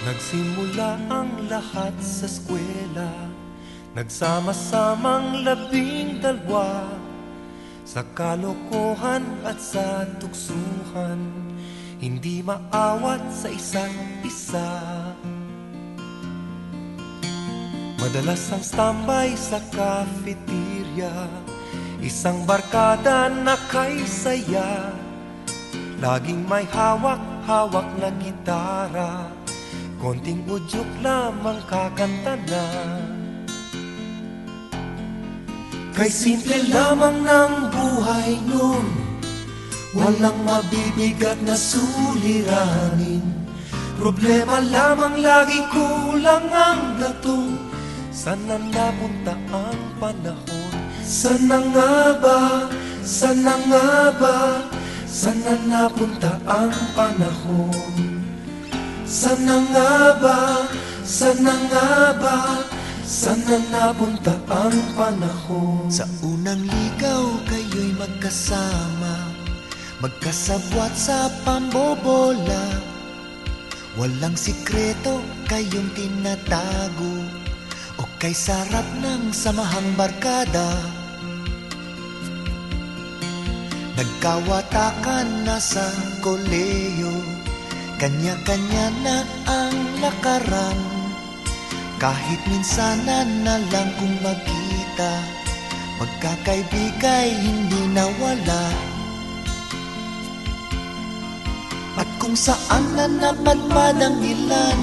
Nagsimula ang lahat sa eskwela, nagsama-samang 12, sa kalokohan at sa tuksuhan, hindi maawat sa isa't isa. Madalas ang standby sa cafeteria, isang barkada na kay saya, laging may hawak-hawak na gitara, konting udyok lamang kakanta na. Kay simple lamang ng buhay nun, walang mabibigat na suliranin. Problema lamang lagi, kulang ang datong. Sana napunta ang panahon? Sana nga ba? Sana nga ba? Sana napunta ang panahon? Sana nga ba? Sana nga ba? Sana napunta ang panahon? Sa unang ligaw kayo'y magkasama, magkasabwat sa pambobola. Walang sikreto kayong tinatago, o kay sarap ng samahang barkada. Nagkawatakan na sa koleyo, kanya-kanya na ang lakaran. Kahit minsanan na lang kung magkita, magkakaibigay hindi nawala. At kung saan na napadpad ang ilan,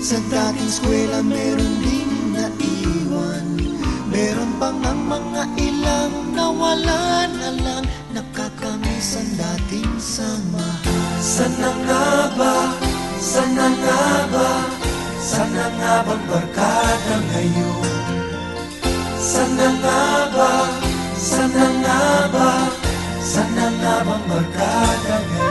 sa dating eskwela meron ding naiwan. Meron pang ang mga ilang nawala na lang, nakakamiss ang dating samahan. Sana nga ba? Sana nga ba? Sana nga bang barkada ngayon? Sana nga ba? Sana nga ba? Sana nga bang barkada ngayon?